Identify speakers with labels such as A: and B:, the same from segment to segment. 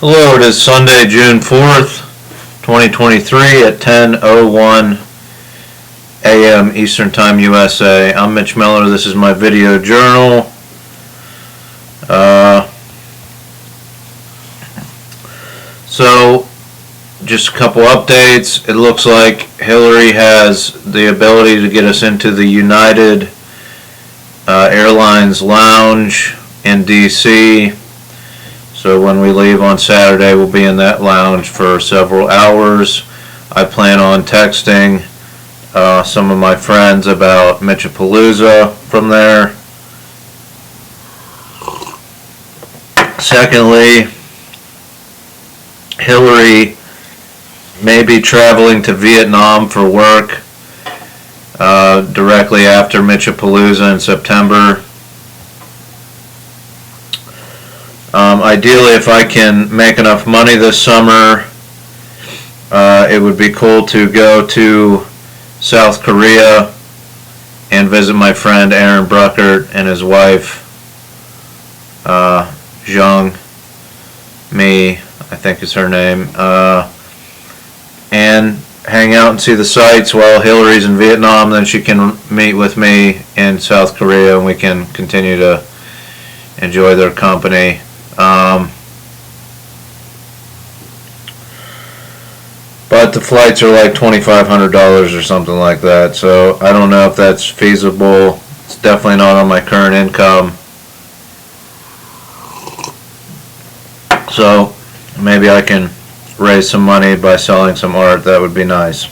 A: Hello, it is Sunday, June 4th, 2023 at 10:01 a.m. Eastern Time, USA. I'm Mitch Miller. This is my video journal. So, just a couple updates. It looks like Hillary has the ability to get us into the United Airlines lounge in D.C., so when we leave on Saturday, we'll be in that lounge for several hours. I plan on texting some of my friends about Mitchapalooza from there. Secondly, Hillary may be traveling to Vietnam for work directly after Mitchapalooza in September. Ideally, if I can make enough money this summer, it would be cool to go to South Korea and visit my friend Aaron Bruckert and his wife, Jung Mi, I think is her name, and hang out and see the sights while Hillary's in Vietnam. Then she can meet with me in South Korea and we can continue to enjoy their company. But the flights are like $2,500 or something like that, so I don't know if that's feasible. It's definitely not on my current income. So maybe I can raise some money by selling some art. That would be nice.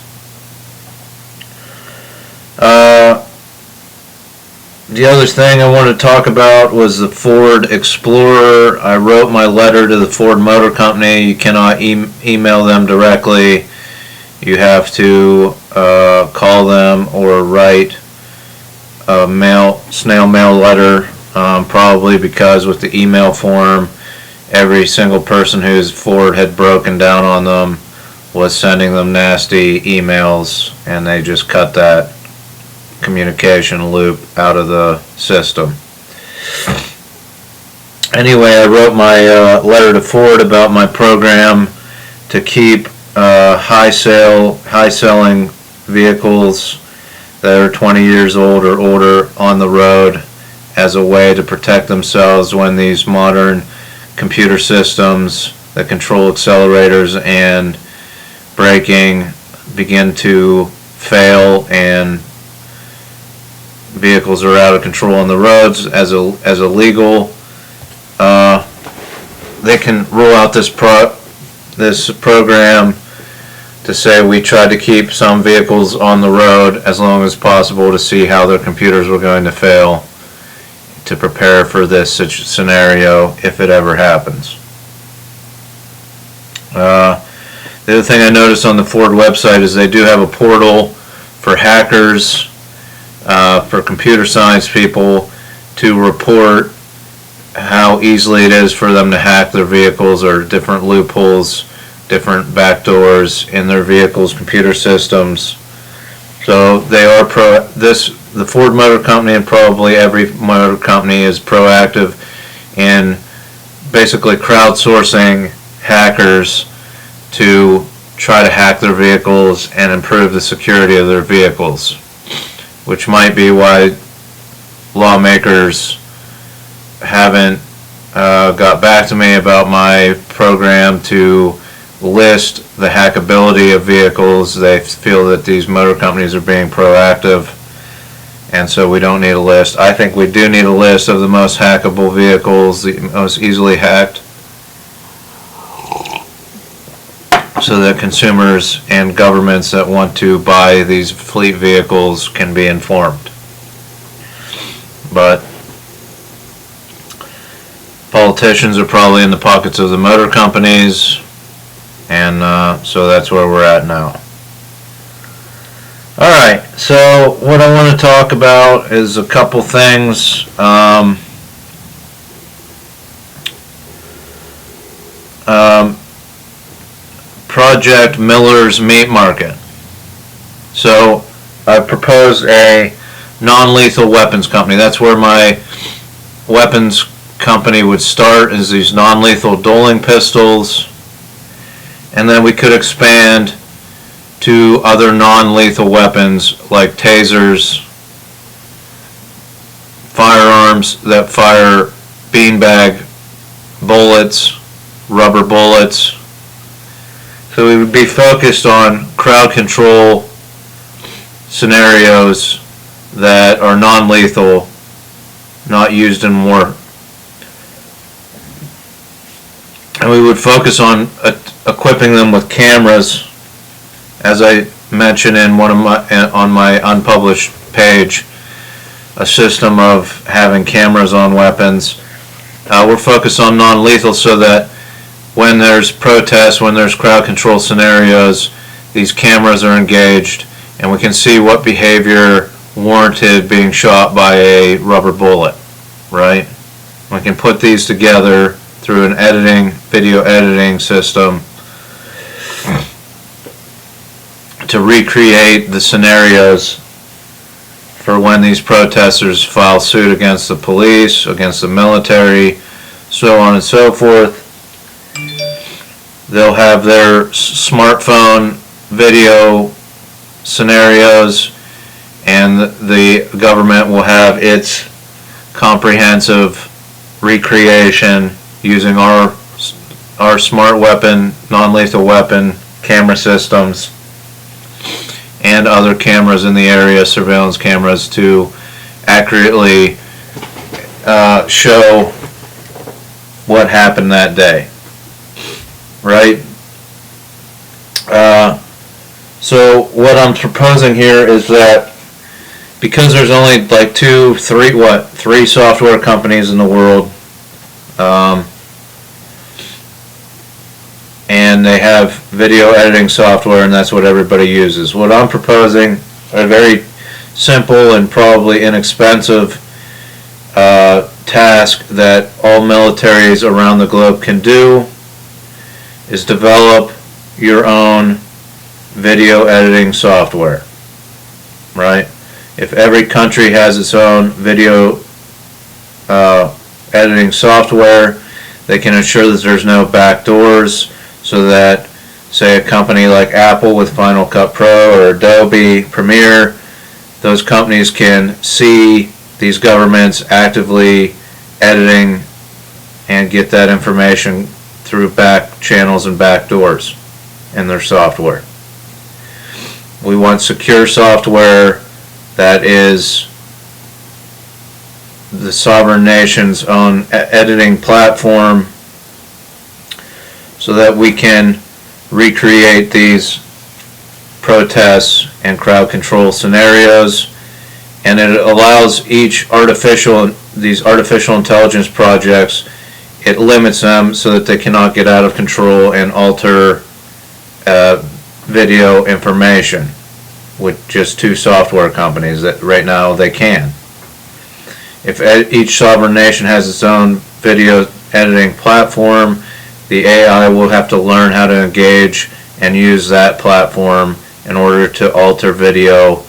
A: The other thing I wanted to talk about was the Ford Explorer. I wrote my letter to the Ford Motor Company. You cannot email them directly. You have to call them or write a snail mail letter, probably because with the email form, every single person whose Ford had broken down on them was sending them nasty emails, and they just cut that communication loop out of the system. Anyway, I wrote my letter to Ford about my program to keep high-selling vehicles that are 20 years old or older on the road as a way to protect themselves when these modern computer systems that control accelerators and braking begin to fail and vehicles are out of control on the roads as a legal. They can rule out this program to say we tried to keep some vehicles on the road as long as possible to see how their computers were going to fail, to prepare for this scenario if it ever happens. The other thing I noticed on the Ford website is they do have a portal for hackers, for computer science people to report how easily it is for them to hack their vehicles, or different loopholes, different backdoors in their vehicles' computer systems. So they are the Ford Motor Company, and probably every motor company, is proactive in basically crowdsourcing hackers to try to hack their vehicles and improve the security of their vehicles, which might be why lawmakers haven't got back to me about my program to list the hackability of vehicles. They feel that these motor companies are being proactive, and so we don't need a list. I think we do need a list of the most hackable vehicles, the most easily hacked, so that consumers and governments that want to buy these fleet vehicles can be informed. But politicians are probably in the pockets of the motor companies, and so that's where we're at now. Alright, so what I want to talk about is a couple things. Project Miller's Meat Market. So I proposed a non-lethal weapons company. That's where my weapons company would start is these non-lethal dueling pistols, and then we could expand to other non-lethal weapons like tasers, firearms that fire beanbag bullets, rubber bullets. So we would be focused on crowd control scenarios that are non-lethal, not used in war. And we would focus on equipping them with cameras, as I mentioned in on my unpublished page, a system of having cameras on weapons. We're focused on non-lethal so that when there's protests, when there's crowd control scenarios, these cameras are engaged and we can see what behavior warranted being shot by a rubber bullet, right? We can put these together through an video editing system to recreate the scenarios for when these protesters file suit against the police, against the military, so on and so forth. They'll have their smartphone video scenarios, and the government will have its comprehensive recreation using our smart weapon, non-lethal weapon camera systems and other cameras in the area, surveillance cameras, to accurately show what happened that day, right? So what I'm proposing here is that because there's only like three software companies in the world, and they have video editing software, and that's what everybody uses. What I'm proposing, a very simple and probably inexpensive task that all militaries around the globe can do, is develop your own video editing software, right? If every country has its own video editing software, they can ensure that there's no backdoors, so that, say, a company like Apple with Final Cut Pro or Adobe Premiere, those companies can see these governments actively editing and get that information through back channels and back doors in their software. We want secure software that is the sovereign nation's own editing platform, so that we can recreate these protests and crowd control scenarios, and it allows these artificial intelligence projects, it limits them so that they cannot get out of control and alter video information with just two software companies. That right now they can. If each sovereign nation has its own video editing platform, the AI will have to learn how to engage and use that platform in order to alter video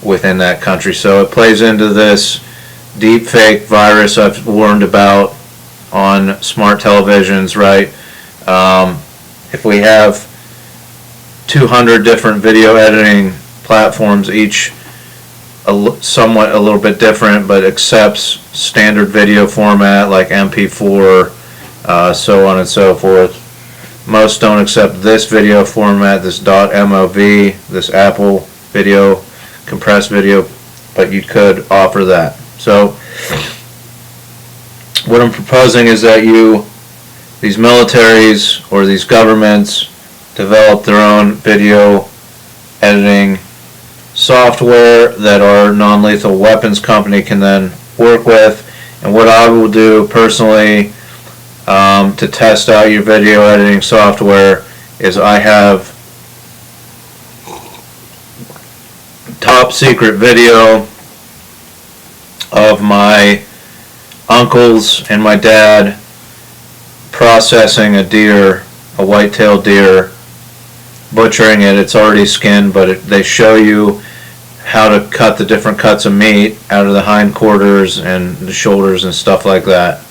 A: within that country. So it plays into this deepfake virus I've warned about on smart televisions, right? If we have 200 different video editing platforms, each somewhat a little bit different, but accepts standard video format like MP4, so on and so forth. Most don't accept this video format, this .mov, this Apple video, compressed video, but you could offer that. So what I'm proposing is that these militaries or these governments develop their own video editing software that our non-lethal weapons company can then work with. And what I will do personally to test out your video editing software is I have top secret video of my uncles and my dad processing a deer, a white-tailed deer, butchering it. It's already skinned, but they show you how to cut the different cuts of meat out of the hindquarters and the shoulders and stuff like that.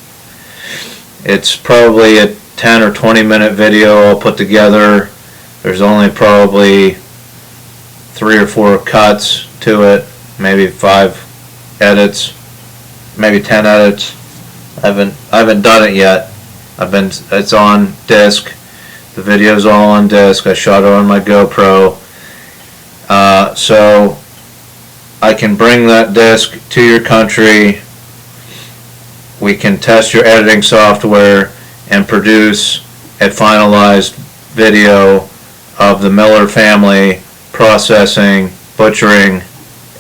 A: It's probably a 10 or 20 minute video all put together. There's only probably 3 or 4 cuts to it, maybe 5 edits, maybe 10 edits. I haven't done it yet. It's on disc. The video's all on disc. I shot it on my GoPro. So I can bring that disc to your country. We can test your editing software and produce a finalized video of the Miller family processing, butchering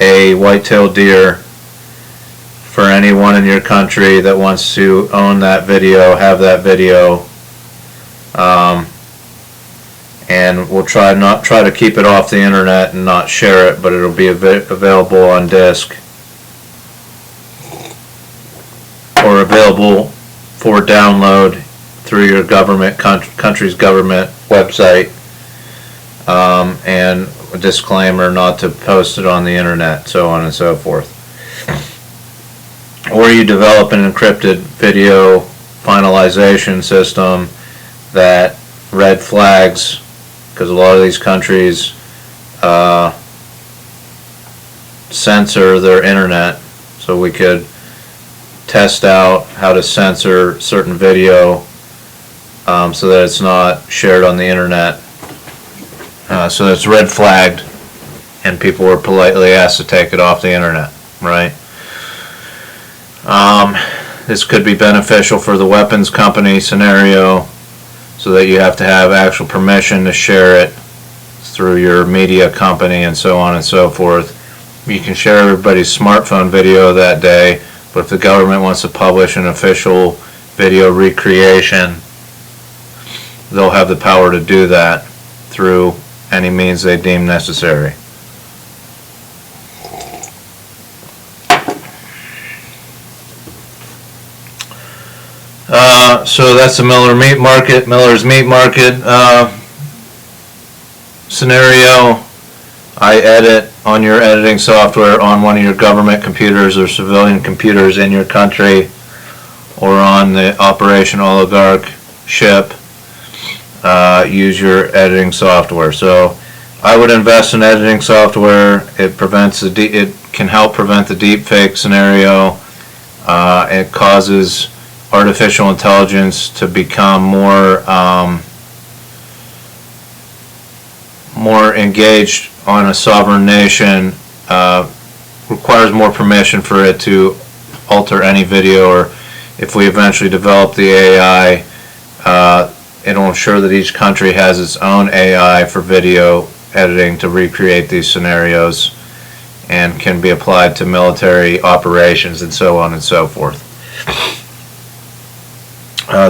A: a white-tailed deer for anyone in your country that wants to own that video, have that video. And we'll try to keep it off the internet and not share it, but it'll be available on disc or available for download through your country's government website. And a disclaimer not to post it on the internet, so on and so forth. Or you develop an encrypted video finalization system that red flags, because a lot of these countries censor their internet, so we could test out how to censor certain video so that it's not shared on the internet, so that it's red flagged and people were politely asked to take it off the internet, right? This could be beneficial for the weapons company scenario, so that you have to have actual permission to share it through your media company and so on and so forth. You can share everybody's smartphone video that day, but if the government wants to publish an official video recreation, they'll have the power to do that through any means they deem necessary. So that's the Miller's Meat Market scenario. I edit on your editing software on one of your government computers or civilian computers in your country, or on the Operation Oligarch ship. Use your editing software. So I would invest in editing software. It can help prevent the deep fake scenario. It causes artificial intelligence to become more engaged on a sovereign nation. Requires more permission for it to alter any video, or if we eventually develop the AI, it'll ensure that each country has its own AI for video editing to recreate these scenarios and can be applied to military operations and so on and so forth.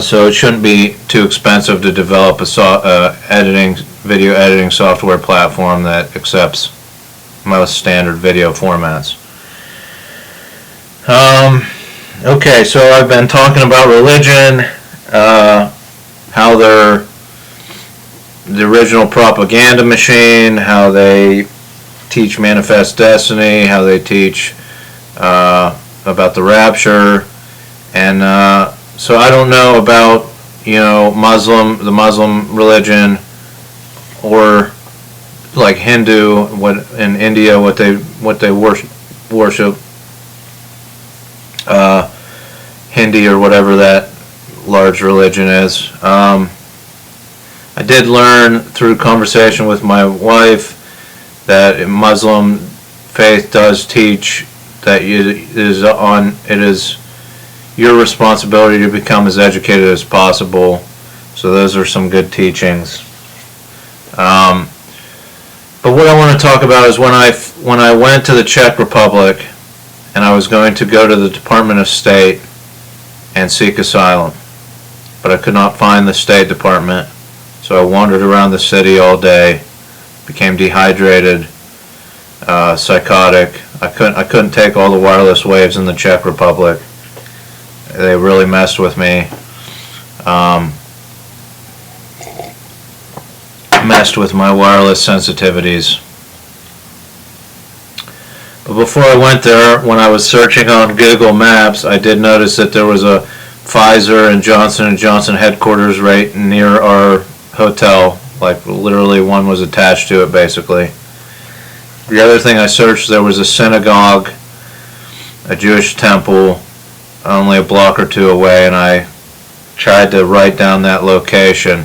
A: So it shouldn't be too expensive to develop a video editing software platform that accepts most standard video formats. Okay, so I've been talking about religion, how they're the original propaganda machine, how they teach manifest destiny, how they teach about the rapture, and so I don't know about, the Muslim religion, or like Hindu, in India, what they worship, Hindi or whatever that large religion is. I did learn through conversation with my wife that Muslim faith does teach that it is your responsibility to become as educated as possible. So those are some good teachings. But what I want to talk about is when I went to the Czech Republic and I was going to go to the Department of State and seek asylum, but I could not find the State Department, so I wandered around the city all day, became dehydrated, psychotic. I couldn't take all the wireless waves in the Czech Republic. They really messed with me. Messed with my wireless sensitivities. But before I went there, when I was searching on Google Maps, I did notice that there was a Pfizer and Johnson & Johnson headquarters right near our hotel. Like literally one was attached to it basically. The other thing I searched, there was a synagogue, a Jewish temple, only a block or two away, and I tried to write down that location.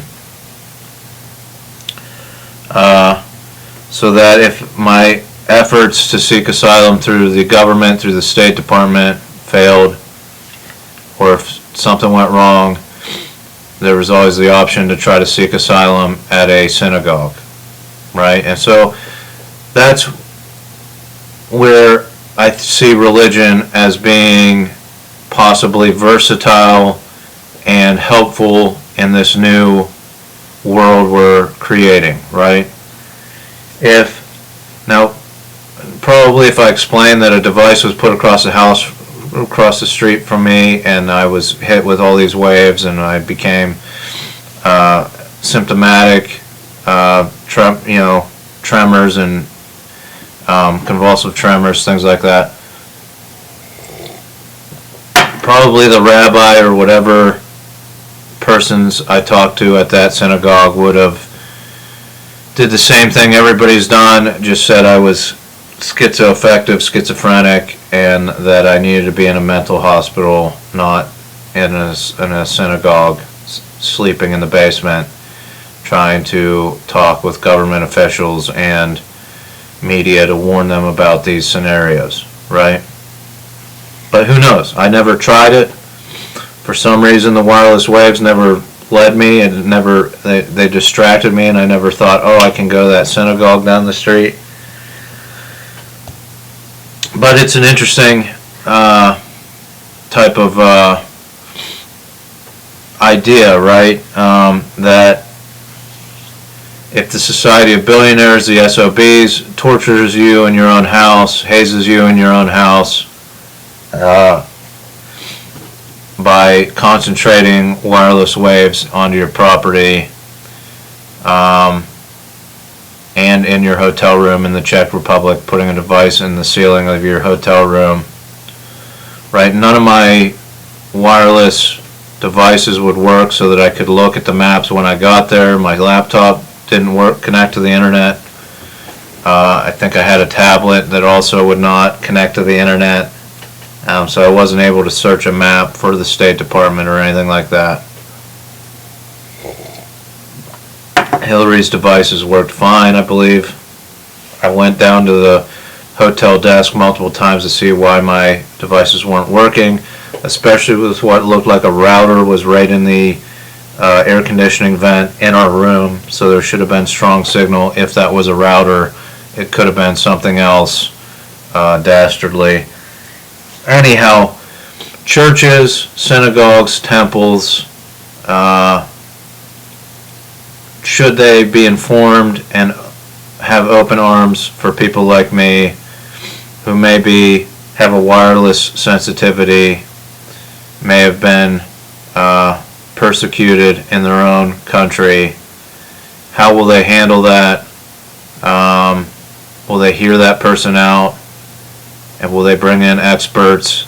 A: So that if my efforts to seek asylum through the government, through the State Department, failed, or if something went wrong, there was always the option to try to seek asylum at a synagogue, right? And so that's where I see religion as being possibly versatile and helpful in this new world we're creating, right? Probably if I explained that a device was put across the house, across the street from me, and I was hit with all these waves, and I became symptomatic, tremors and convulsive tremors, things like that. Probably the rabbi or whatever persons I talked to at that synagogue would have did the same thing everybody's done, just said I was schizoaffective, schizophrenic, and that I needed to be in a mental hospital, not in a synagogue, sleeping in the basement, trying to talk with government officials and media to warn them about these scenarios, right? But who knows? I never tried it. For some reason, the wireless waves never led me, and they distracted me, and I never thought, oh, I can go to that synagogue down the street. But it's an interesting type of idea, right? That if the Society of Billionaires, the SOBs, tortures you in your own house, hazes you in your own house, by concentrating wireless waves onto your property, and in your hotel room in the Czech Republic, putting a device in the ceiling of your hotel room, right? None of my wireless devices would work so that I could look at the maps when I got there. My laptop didn't connect to the internet. I think I had a tablet that also would not connect to the internet. So I wasn't able to search a map for the State Department or anything like that. Hillary's devices worked fine, I believe. I went down to the hotel desk multiple times to see why my devices weren't working, especially with what looked like a router was right in the air conditioning vent in our room, so there should have been strong signal. If that was a router, it could have been something else dastardly. Anyhow, churches, synagogues, temples, should they be informed and have open arms for people like me who maybe have a wireless sensitivity, may have been persecuted in their own country? How will they handle that? Will they hear that person out? And will they bring in experts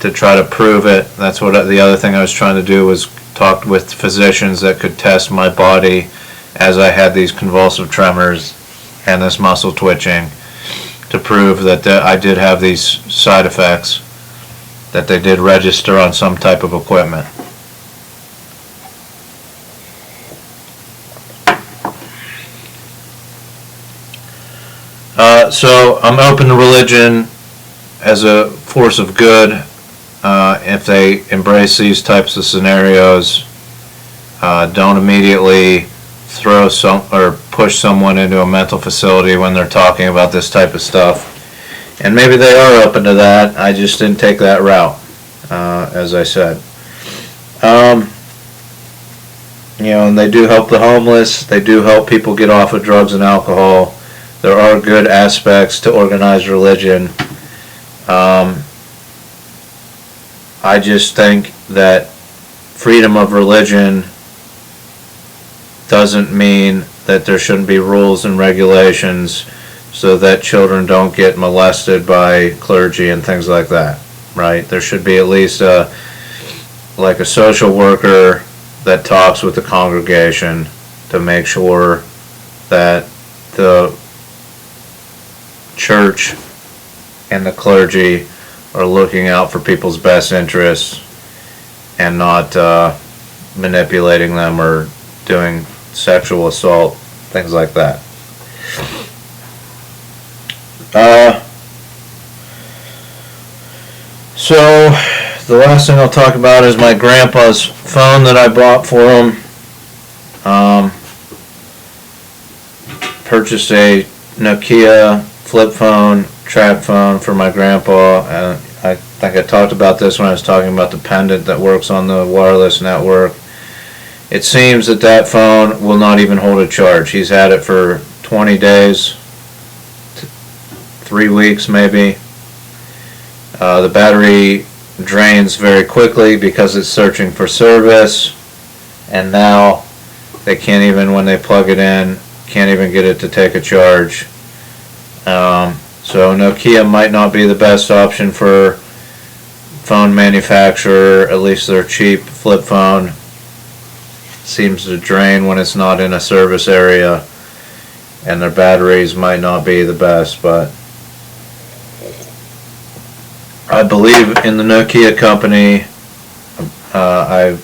A: to try to prove it? That's what the other thing I was trying to do, was talk with physicians that could test my body as I had these convulsive tremors and this muscle twitching, to prove that I did have these side effects, that they did register on some type of equipment. So I'm open to religion as a force of good if they embrace these types of scenarios. Don't immediately throw or push someone into a mental facility when they're talking about this type of stuff. And maybe they are open to that. I just didn't take that route, as I said. And they do help the homeless. They do help people get off of drugs and alcohol. There are good aspects to organized religion. I just think that freedom of religion doesn't mean that there shouldn't be rules and regulations so that children don't get molested by clergy and things like that, right? There should be at least a like a social worker that talks with the congregation to make sure that the church and the clergy are looking out for people's best interests and not manipulating them or doing sexual assault, things like that. So the last thing I'll talk about is my grandpa's phone that I bought for him. Purchased a Nokia flip phone, trap phone for my grandpa, and I think I talked about this when I was talking about the pendant that works on the wireless network. It seems that that phone will not even hold a charge. He's had it for 20 days, 3 weeks maybe. The battery drains very quickly because it's searching for service, and now they can't even, when they plug it in, can't even get it to take a charge. So Nokia might not be the best option for phone manufacturer, at least their cheap flip phone. Seems to drain when it's not in a service area, and their batteries might not be the best, but I believe in the Nokia company. I've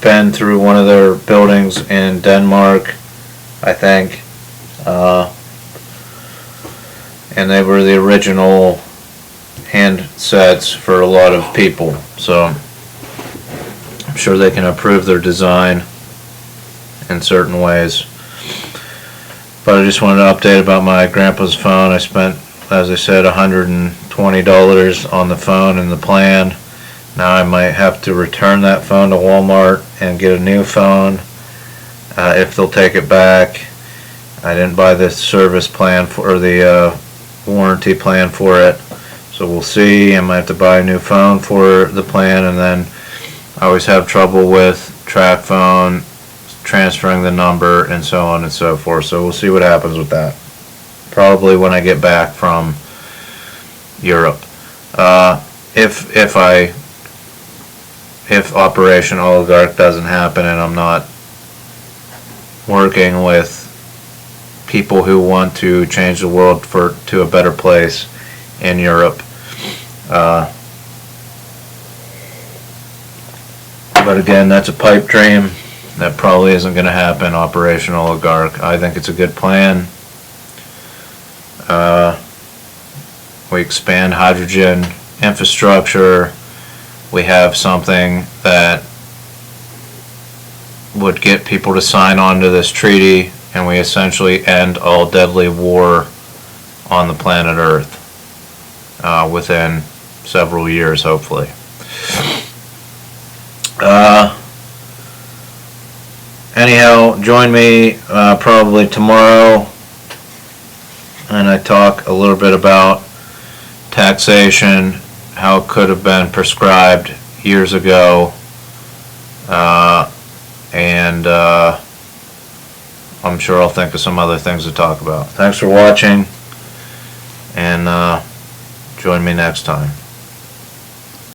A: been through one of their buildings in Denmark, I think, and they were the original handsets for a lot of people, so I'm sure they can improve their design in certain ways. But I just wanted to update about my grandpa's phone. I spent, as I said, $120 on the phone and the plan. Now I might have to return that phone to Walmart and get a new phone if they'll take it back. I didn't buy the service plan for the warranty plan for it, so we'll see. I might have to buy a new phone for the plan, and then I always have trouble with track phone, transferring the number, and so on and so forth. So we'll see what happens with that. Probably when I get back from Europe. If Operation Oligarch doesn't happen and I'm not working with people who want to change the world to a better place in Europe. But again, that's a pipe dream. That probably isn't going to happen, Operation Oligarch. I think it's a good plan. We expand hydrogen infrastructure. We have something that would get people to sign on to this treaty, and we essentially end all deadly war on the planet Earth within several years, hopefully. Anyhow, join me probably tomorrow, and I talk a little bit about taxation, how it could have been prescribed years ago, and I'm sure I'll think of some other things to talk about. Thanks for watching, and join me next time.